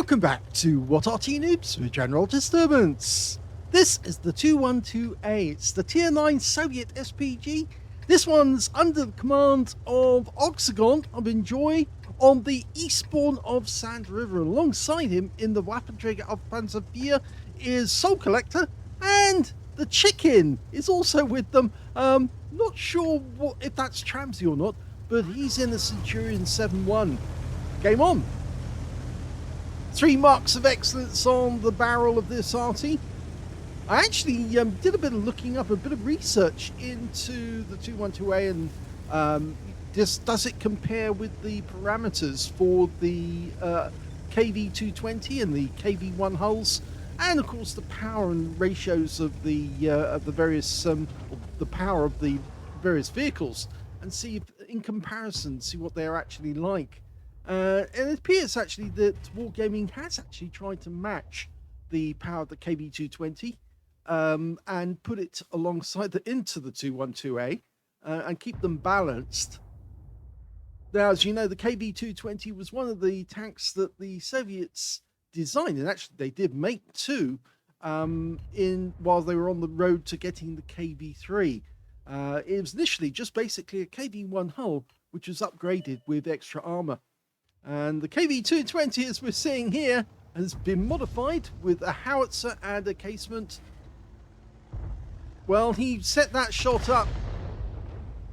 Welcome back to What Arty Noobs with General Disturbance. This is the 212A. It's the Tier 9 Soviet SPG. This one's under the command of Oxagon of ENJ0Y on the eastbourne of Sand River. Alongside him in the Waffenträger of Panzer IV is Soul Collector, and the Chicken is also with them. Not sure if that's Tramsy or not, but he's in the Centurion 7-1. Game on. 3 marks of excellence on the barrel of this Arty. I actually did a bit of looking up, a bit of research into the 212A, and does it compare with the parameters for the KV220 and the KV1 hulls, and of course the power and ratios of the various the power of the various vehicles, and see if, in comparison, see what they're actually like. And it appears actually that Wargaming has actually tried to match the power of the KV220 and put it alongside into the 212A and keep them balanced. Now, as you know, the KV220 was one of the tanks that the Soviets designed, and actually they did make two while they were on the road to getting the KV3. It was initially just basically a KV1 hull, which was upgraded with extra armor. And the KV220, as we're seeing here, has been modified with a howitzer and a casement. Well, he set that shot up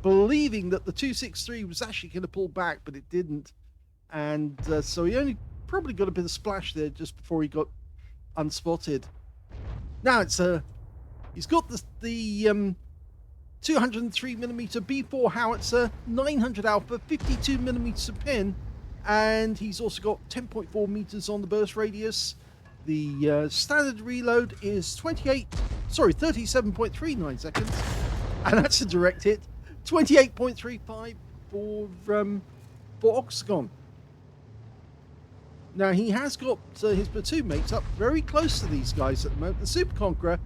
believing that the 263 was actually going to pull back, but it didn't. And so he only probably got a bit of splash there just before he got unspotted. Now he's got the 203mm B4 howitzer, 900 alpha, 52mm pin, and he's also got 10.4 meters on the burst radius. The standard reload is 37.39 seconds, and that's a direct hit. 28.35 for Oxagon. Now he has got his platoon mates up very close to these guys at the moment. The Super Conqueror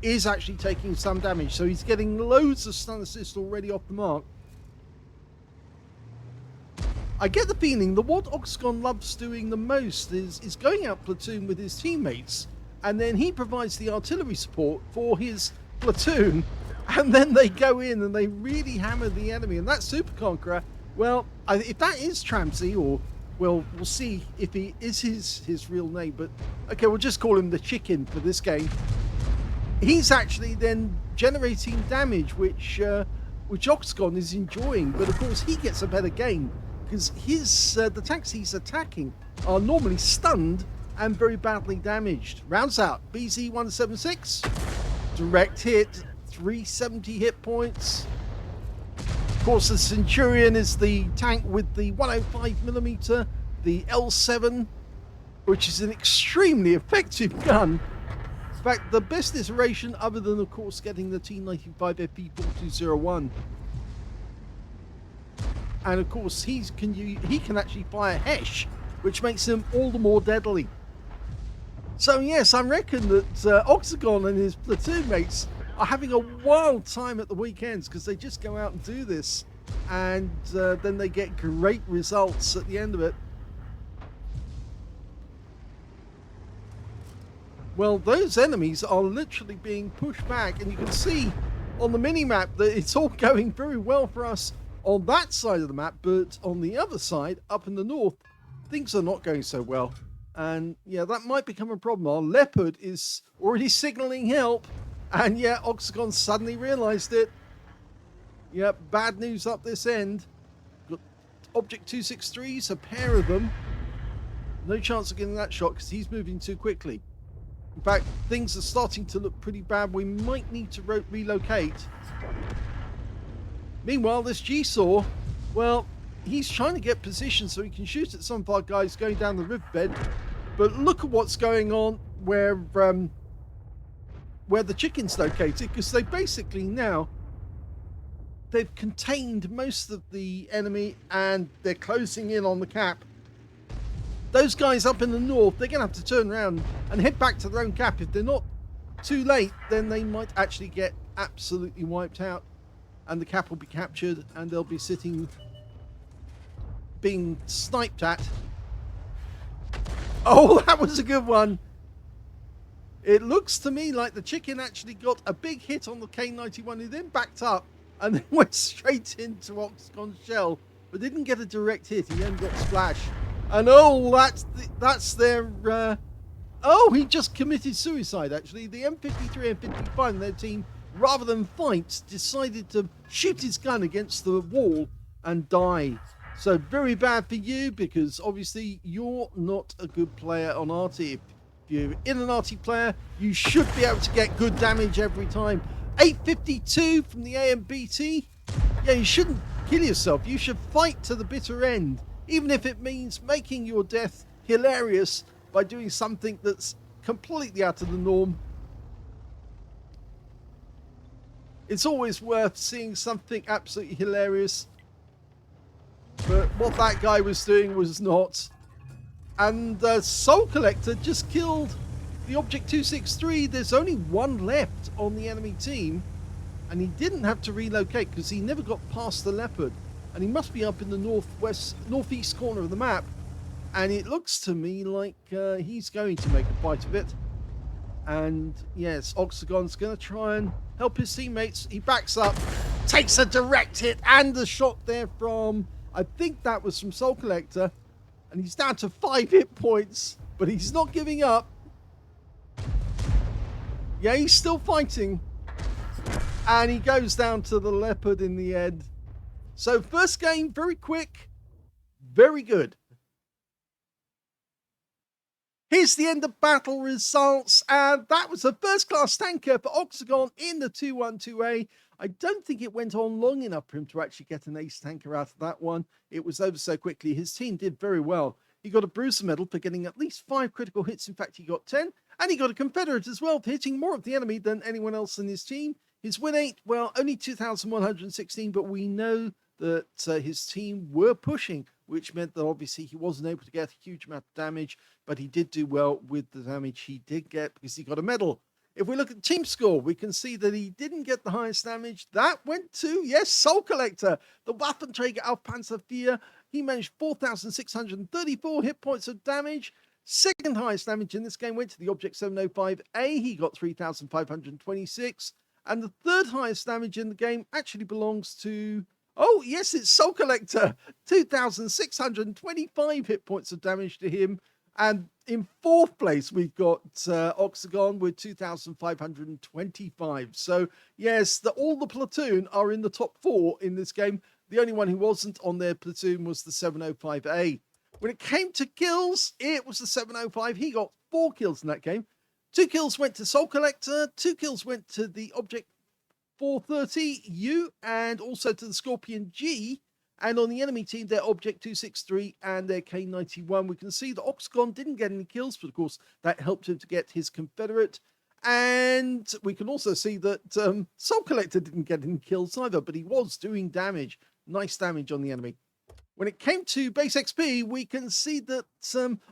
is actually taking some damage, so he's getting loads of stun assist already off the mark. I get the feeling that what Oxagon loves doing the most is going out platoon with his teammates, and then he provides the artillery support for his platoon, and then they go in and they really hammer the enemy. And that Super Conqueror, well, if that is Tramsy, or, well, we'll see if he is his real name, but okay, we'll just call him the Chicken for this game. He's actually then generating damage, which Oxagon is enjoying, but of course he gets a better game, because the tanks he's attacking are normally stunned and very badly damaged. Rounds out, BZ-176, direct hit, 370 hit points. Of course, the Centurion is the tank with the 105mm, the L7, which is an extremely effective gun. In fact, the best iteration, other than, of course, getting the T95 FP4201. And of course, he can actually fire Hesh, which makes him all the more deadly. So yes, I reckon that Oxagon and his platoon mates are having a wild time at the weekends, because they just go out and do this, and then they get great results at the end of it. Well, those enemies are literally being pushed back, and you can see on the mini-map that it's all going very well for us on that side of the map, but on the other side, up in the north, things are not going so well. And yeah, that might become a problem. Our Leopard is already signaling help, and yeah, Oxagon suddenly realized it. Yeah, bad news up this end. Got Object 263s, a pair of them. No chance of getting that shot because he's moving too quickly. In fact, things are starting to look pretty bad. We might need to relocate. Meanwhile, this G-Saw, well, he's trying to get position so he can shoot at some of our guys going down the riverbed. But look at what's going on where the Chicken's located, because they basically now, they've contained most of the enemy and they're closing in on the cap. Those guys up in the north, they're going to have to turn around and head back to their own cap. If they're not too late, then they might actually get absolutely wiped out, and the cap will be captured, and they'll be sitting being sniped at Oh, that was a good one. It looks to me like the chicken actually got a big hit on the K91, who then backed up and then went straight into Oxagon's shell, but didn't get a direct hit. He then got splash. And oh, that's their... oh, he just committed suicide, actually. The M53 and M55 in their team, rather than fight, decided to shoot his gun against the wall and die. So very bad for you, because obviously you're not a good player on Arty. If you're in an Arty player, you should be able to get good damage every time. 852 from the AMBT. Yeah, you shouldn't kill yourself. You should fight to the bitter end, even if it means making your death hilarious by doing something that's completely out of the norm. It's always worth seeing something absolutely hilarious. But what that guy was doing was not. And Soul Collector just killed the Object 263. There's only one left on the enemy team. And he didn't have to relocate because he never got past the Leopard. And he must be up in the northeast corner of the map. And it looks to me like he's going to make a fight of it. And yes, Oxagon's going to try and help his teammates. He backs up, takes a direct hit and a shot there from, I think that was from Soul Collector. And he's down to 5 hit points, but he's not giving up. Yeah, he's still fighting. And he goes down to the Leopard in the end. So first game, very quick, very good. Here's the end of battle results, and that was a first-class tanker for Oxagon in the 212A. I don't think it went on long enough for him to actually get an ace tanker out of that one. It was over so quickly. His team did very well. He got a Bruiser medal for getting at least 5 critical hits. In fact, he got 10, and he got a Confederate as well for hitting more of the enemy than anyone else in his team. His win rate, well, only 2,116, but we know that his team were pushing, which meant that obviously he wasn't able to get a huge amount of damage, but he did do well with the damage he did get because he got a medal. If we look at team score, we can see that he didn't get the highest damage. That went to, yes, Soul Collector, the Waffenträger auf Panzer IV. He managed 4,634 hit points of damage. Second highest damage in this game went to the Object 705A. He got 3,526. And the third highest damage in the game actually belongs to... oh, yes, it's Soul Collector. 2,625 hit points of damage to him. And in fourth place, we've got Oxagon with 2,525. So, yes, all the platoon are in the top 4 in this game. The only one who wasn't on their platoon was the 705A. When it came to kills, it was the 705. He got 4 kills in that game. 2 kills went to Soul Collector. 2 kills went to the Object 430U and also to the Scorpion G. And on the enemy team, their Object 263 and their K91. We can see that Oxagon didn't get any kills, but of course that helped him to get his Confederate. And we can also see that Soul Collector didn't get any kills either, but he was doing damage. Nice damage on the enemy. When it came to base XP, we can see that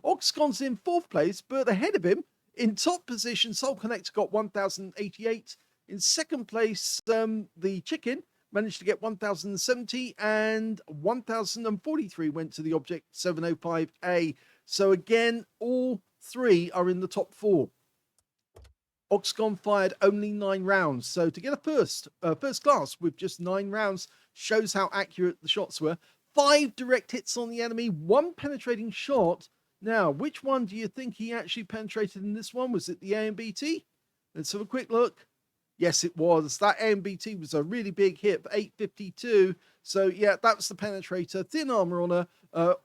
Oxagon's in 4th place, but ahead of him, in top position, Soul Collector got 1,088. In 2nd place, the Chicken managed to get 1,070, and 1,043 went to the Object 705A. So again, all 3 are in the top 4. Oxagon fired only 9 rounds. So to get a first class with just 9 rounds shows how accurate the shots were. 5 direct hits on the enemy, 1 penetrating shot. Now, which one do you think he actually penetrated in this one? Was it the AMBT? Let's have a quick look. Yes, it was. That AMBT was a really big hit for 852. So, yeah, that was the penetrator. Thin armor on a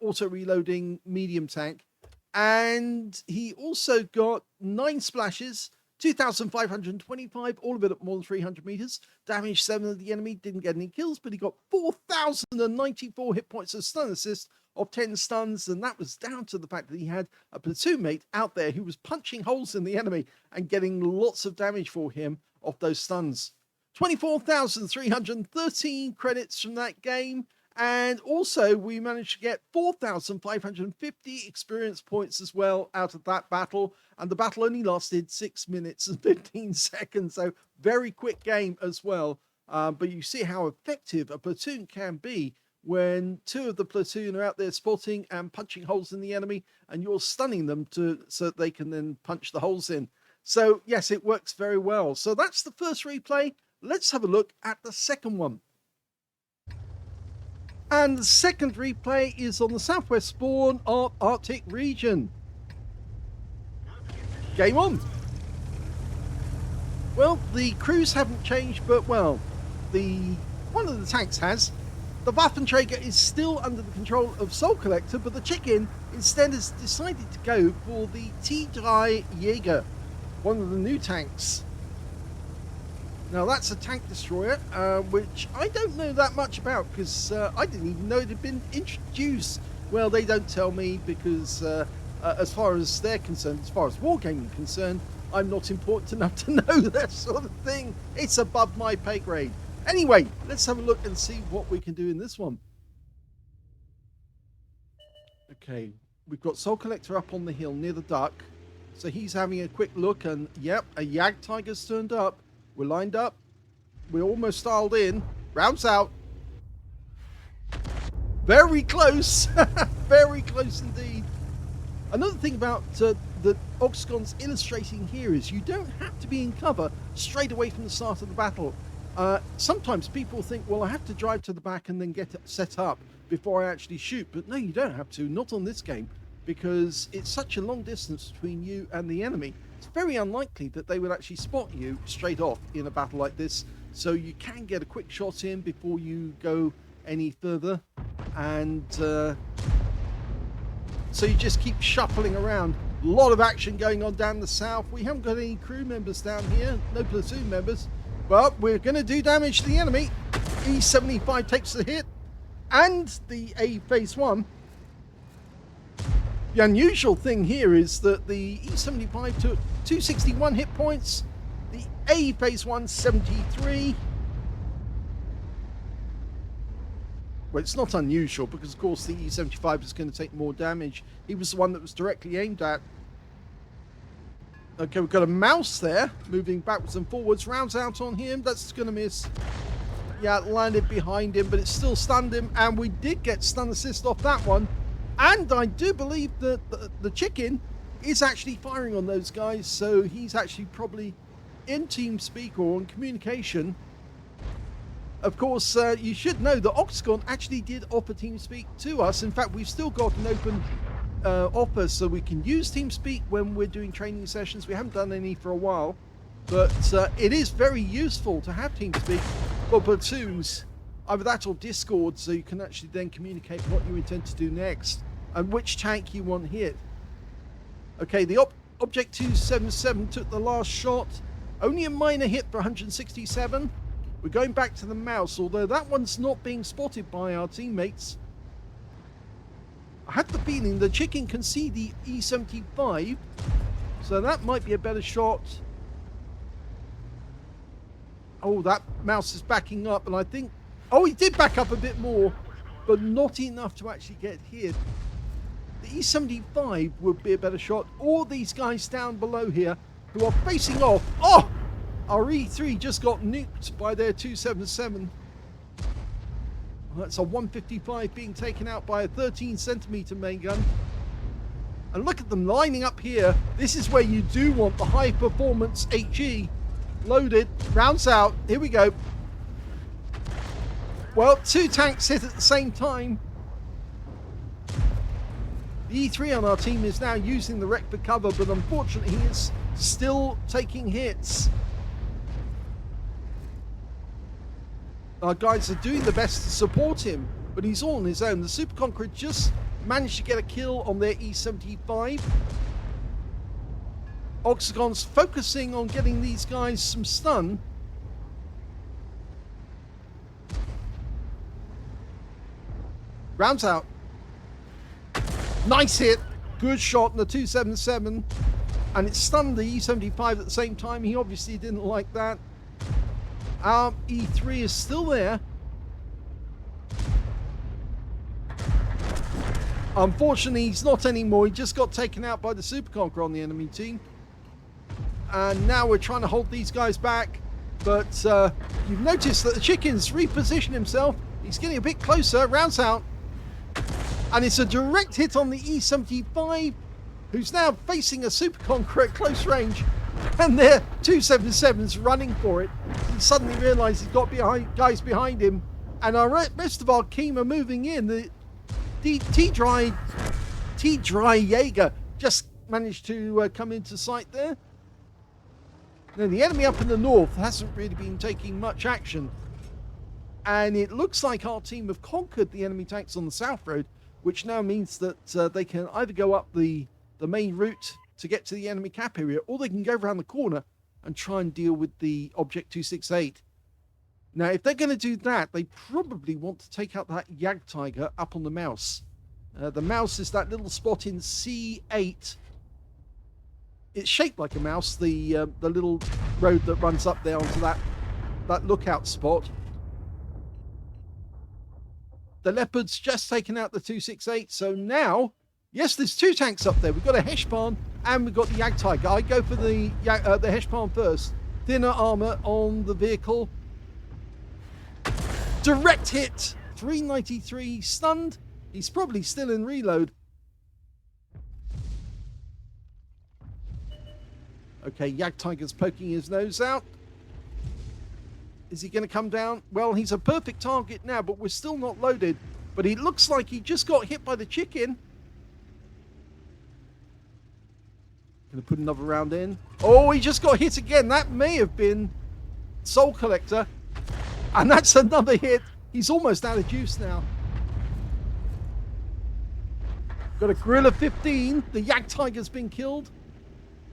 auto-reloading medium tank. And he also got 9 splashes, 2,525, all of it at more than 300 meters. Damaged 7 of the enemy, didn't get any kills, but he got 4,094 hit points of stun assist of 10 stuns, and that was down to the fact that he had a platoon mate out there who was punching holes in the enemy and getting lots of damage for him off those stuns. 24,313 credits from that game, and also we managed to get 4,550 experience points as well out of that battle, and the battle only lasted 6 minutes and 15 seconds, so very quick game as well. But you see how effective a platoon can be when two of the platoon are out there spotting and punching holes in the enemy, and you're stunning them so that they can then punch the holes in. So yes, it works very well. So that's the first replay. Let's have a look at the second one. And the second replay is on the southwest spawn of Arctic region. Game on. Well, the crews haven't changed, but well, one of the tanks has. The Waffenträger is still under the control of Soul Collector, but the chicken instead has decided to go for the T3 Jäger, one of the new tanks. Now that's a tank destroyer, which I don't know that much about, because I didn't even know it had been introduced. Well, they don't tell me, because as far as they're concerned, as far as wargaming is concerned, I'm not important enough to know that sort of thing. It's above my pay grade. Anyway, let's have a look and see what we can do in this one. Okay, we've got Soul Collector up on the hill near the duck. So he's having a quick look, and yep, a Yag Tiger's turned up. We're lined up. We're almost dialed in. Rounds out. Very close. Very close indeed. Another thing about the Oxagon's illustrating here is you don't have to be in cover straight away from the start of the battle. Sometimes people think, well, I have to drive to the back and then get it set up before I actually shoot. But no, you don't have to. Not on this game, because it's such a long distance between you and the enemy. It's very unlikely that they would actually spot you straight off in a battle like this. So you can get a quick shot in before you go any further. And so you just keep shuffling around. A lot of action going on down the south. We haven't got any crew members down here. No platoon members. But we're going to do damage to the enemy. E75 takes the hit. And the A phase 1. The unusual thing here is that the E75 took 261 hit points. The A phase 1, 73. Well, it's not unusual, because of course the E75 is going to take more damage. He was the one that was directly aimed at. Okay, we've got a mouse there, moving backwards and forwards. Rounds out on him. That's going to miss. Yeah, it landed behind him, but it still stunned him. And we did get stun assist off that one. And I do believe that the chicken is actually firing on those guys. So he's actually probably in TeamSpeak or on communication. Of course, you should know that Oxagon actually did offer TeamSpeak to us. In fact, we've still got an open offer, so we can use TeamSpeak when we're doing training sessions. We haven't done any for a while, but it is very useful to have TeamSpeak for platoons, either that or Discord, so you can actually then communicate what you intend to do next and which tank you want hit. Okay, the Object 277 took the last shot. Only a minor hit for 167. We're going back to the mouse, although that one's not being spotted by our teammates. I had the feeling the chicken can see the E75, so that might be a better shot. Oh, that mouse is backing up, and I think... Oh, he did back up a bit more, but not enough to actually get hit. The E75 would be a better shot, or these guys down below here who are facing off. Oh! Our E3 just got nuked by their 277. That's a 155 being taken out by a 13cm main gun. And look at them lining up here. This is where you do want the high performance HE. Loaded, rounds out. Here we go. Well, two tanks hit at the same time. The E3 on our team is now using the wreck for cover, but unfortunately he is still taking hits. Our guys are doing the best to support him, but he's all on his own. The Super Conqueror just managed to get a kill on their E75. Oxagon's focusing on getting these guys some stun. Rounds out. Nice hit. Good shot on the 277. And it stunned the E75 at the same time. He obviously didn't like that. Our E3 is still there. Unfortunately, he's not anymore. He just got taken out by the Super Conqueror on the enemy team. And now we're trying to hold these guys back. But you've noticed that the chicken's repositioned himself. He's getting a bit closer. Rounds out. And it's a direct hit on the E75, who's now facing a Super Conqueror at close range. And their 277's running for it. He suddenly realized he's got guys behind him. And our rest of our team are moving in. The T-Dry Jaeger just managed to come into sight there. Now, the enemy up in the north hasn't really been taking much action. And it looks like our team have conquered the enemy tanks on the south road, which now means that they can either go up the main route to get to the enemy cap area, or they can go around the corner and try and deal with the Object 268. Now, if they're going to do that, they probably want to take out that Jagdtiger up on the mouse. The mouse is that little spot in C8. It's shaped like a mouse, the little road that runs up there onto that lookout spot. The Leopard's just taken out the 268, so now, yes, there's two tanks up there. We've got a Heshpan and we've got the Jagdtiger. I go for the Heshpan first. Thinner armor on the vehicle. Direct hit. 393 stunned. He's probably still in reload. Okay, Jagdtiger's poking his nose out. Is he going to come down? Well, he's a perfect target now, but we're still not loaded. But he looks like he just got hit by the chicken. Going to put another round in. Oh, he just got hit again. That may have been Soul Collector. And that's another hit. He's almost out of juice now. Got a Gorilla 15. The Jagdtiger's been killed.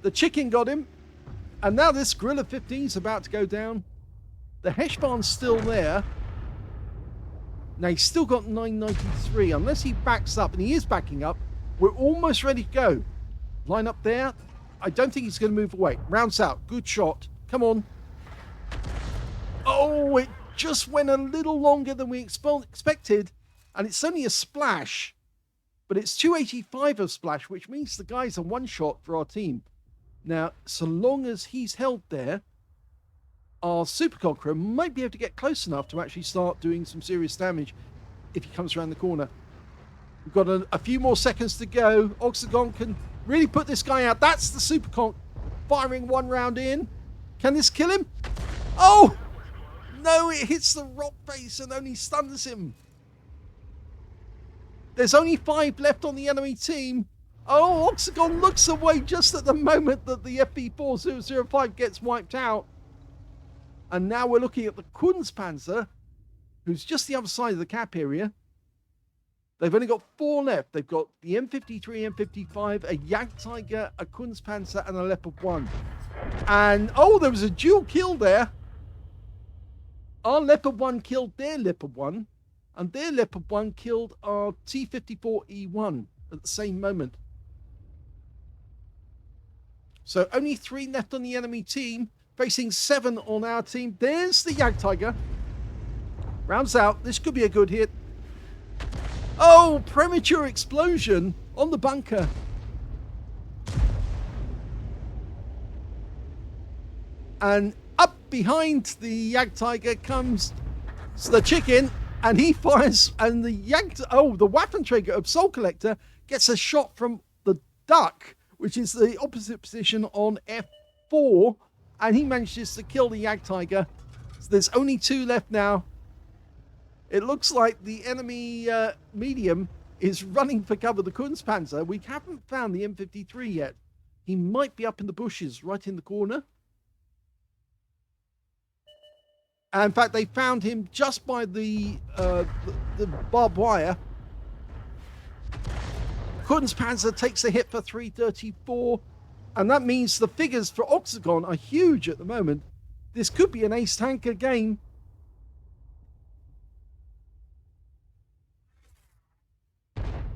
The chicken got him. And now this Gorilla 15 is about to go down. The Heshpan's still there. Now he's still got 993. Unless he backs up, and he is backing up, we're almost ready to go. Line up there. I don't think he's going to move away. Rounds out. Good shot. Come on. Oh, it just went a little longer than we expected. And it's only a splash. But it's 285 of splash, which means the guy's a one shot for our team. Now, so long as he's held there, our Super Conqueror might be able to get close enough to actually start doing some serious damage if he comes around the corner. We've got a few more seconds to go. Oxagon can really put this guy out. That's the Super Conq firing one round in. Can this kill him? Oh! No, it hits the rock face and only stuns him. There's only 5 left on the enemy team. Oh, Oxagon looks away just at the moment that the FB4005 gets wiped out. And now we're looking at the Kunstpanzer, who's just the other side of the cap area. They've only got 4 left. They've got the M53, M55, a Jagdtiger, a Kunstpanzer, and a Leopard 1. And, oh, there was a dual kill there. Our Leopard 1 killed their Leopard 1, and their Leopard 1 killed our T54E1 at the same moment. So only 3 left on the enemy team. Facing 7 on our team. There's the Jagdtiger. Rounds out. This could be a good hit. Oh, premature explosion on the bunker. And up behind the Jagdtiger comes the chicken, and he fires, and the Waffenträger of Soul Collector gets a shot from the duck, which is the opposite position on F4. And he manages to kill the Jagdtiger. So there's only 2 left now. It looks like the enemy medium is running for cover. The Kunstpanzer. We haven't found the M53 yet. He might be up in the bushes right in the corner. And in fact, they found him just by the barbed wire. Kunstpanzer takes a hit for 334. And that means the figures for Oxagon are huge at the moment. This could be an ace tanker game.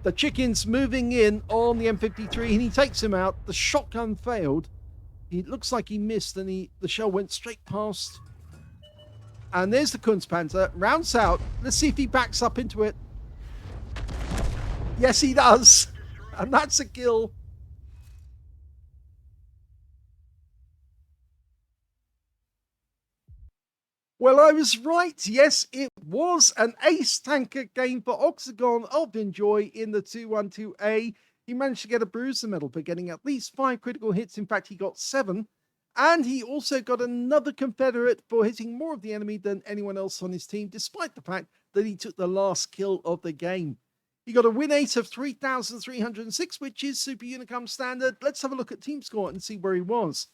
The chicken's moving in on the M53 and he takes him out. The shotgun failed. It looks like he missed and the shell went straight past. And there's the Kunstpanzer. Rounds out. Let's see if he backs up into it. Yes, he does. And that's a kill. Well, I was right. Yes, it was an ace tanker game for Oxagon of ENJ0Y in the 212A. He managed to get a bruiser medal for getting at least 5 critical hits. In fact, he got 7. And he also got another Confederate for hitting more of the enemy than anyone else on his team, despite the fact that he took the last kill of the game. He got a win rate of 3,306, which is Super Unicum standard. Let's have a look at team score and see where he was.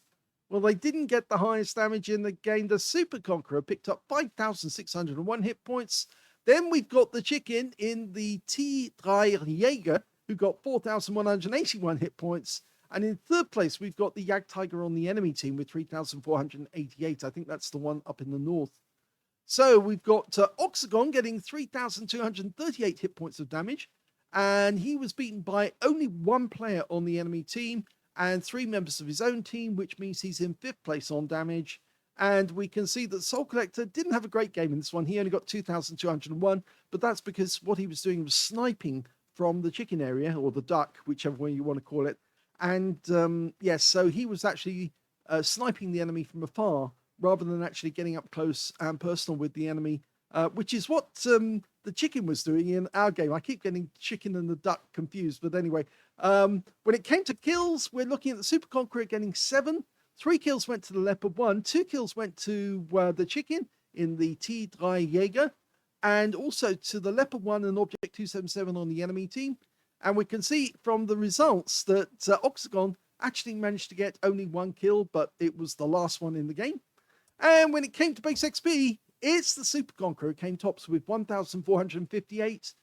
Well, they didn't get the highest damage in the game. The Super Conqueror picked up 5,601 hit points. Then we've got the chicken in the T3 who got 4,181 hit points. And in third place, we've got the Jagdtiger on the enemy team with 3,488. I think that's the one up in the north. So we've got Oxagon getting 3,238 hit points of damage. And he was beaten by only one player on the enemy team and 3 members of his own team, which means he's in 5th place on damage. And we can see that Soul Collector didn't have a great game in this one. He only got 2,201, but that's because what he was doing was sniping from the chicken area, or the duck, whichever way you want to call it. And yes, so he was actually sniping the enemy from afar rather than actually getting up close and personal with the enemy, which is what the chicken was doing in our game. I keep getting chicken and the duck confused, but anyway, when it came to kills, we're looking at the Super Conqueror getting 7. 3 kills went to the Leopard 1, 2 kills went to the chicken in the T3 and also to the Leopard 1 and Object 277 on the enemy team. And we can see from the results that Oxagon actually managed to get only 1 kill, but it was the last one in the game. And when it came to base XP, it's the Super Conqueror who came tops with 1,458.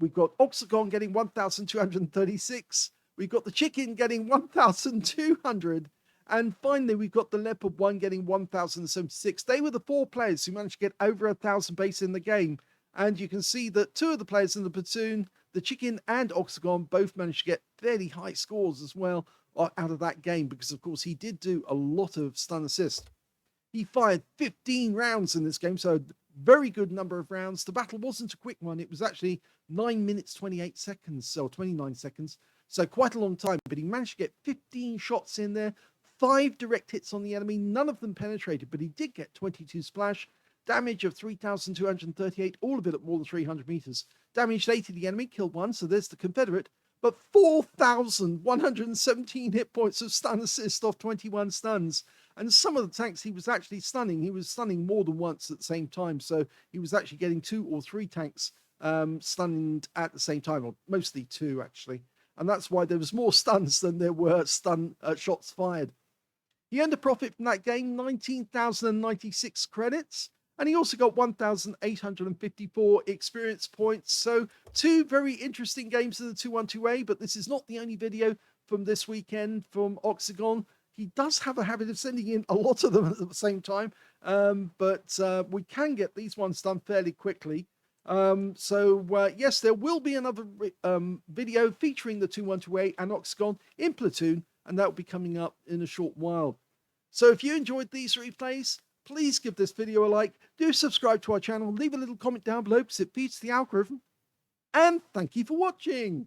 We've got Oxagon getting 1,236. We've got the chicken getting 1,200. And finally, we've got the Leopard 1 getting 1,076. They were the 4 players who managed to get over 1,000 base in the game. And you can see that 2 of the players in the platoon, the chicken and Oxagon, both managed to get fairly high scores as well out of that game, because of course he did do a lot of stun assist. He fired 15 rounds in this game, so a very good number of rounds. The battle wasn't a quick one. It was actually 9 minutes 28 seconds, so 29 seconds, so quite a long time, but he managed to get 15 shots in there, 5 direct hits on the enemy, none of them penetrated, but he did get 22 splash, damage of 3,238, all of it at more than 300 meters. Damaged 8 of the enemy, killed 1, so there's the Confederate, but 4,117 hit points of stun assist off 21 stuns. And some of the tanks he was actually stunning, he was stunning more than once at the same time, so he was actually getting 2 or 3 tanks stunned at the same time, or mostly 2 actually. And that's why there was more stuns than there were shots fired. He earned a profit from that game, 19,096 credits. And he also got 1,854 experience points. So 2 very interesting games in the 212A, but this is not the only video from this weekend from Oxagon. He does have a habit of sending in a lot of them at the same time, but we can get these ones done fairly quickly. Yes, there will be another video featuring the 212A and Oxagon in Platoon, and that will be coming up in a short while. So if you enjoyed these replays, please give this video a like, do subscribe to our channel, leave a little comment down below because it feeds the algorithm, and thank you for watching.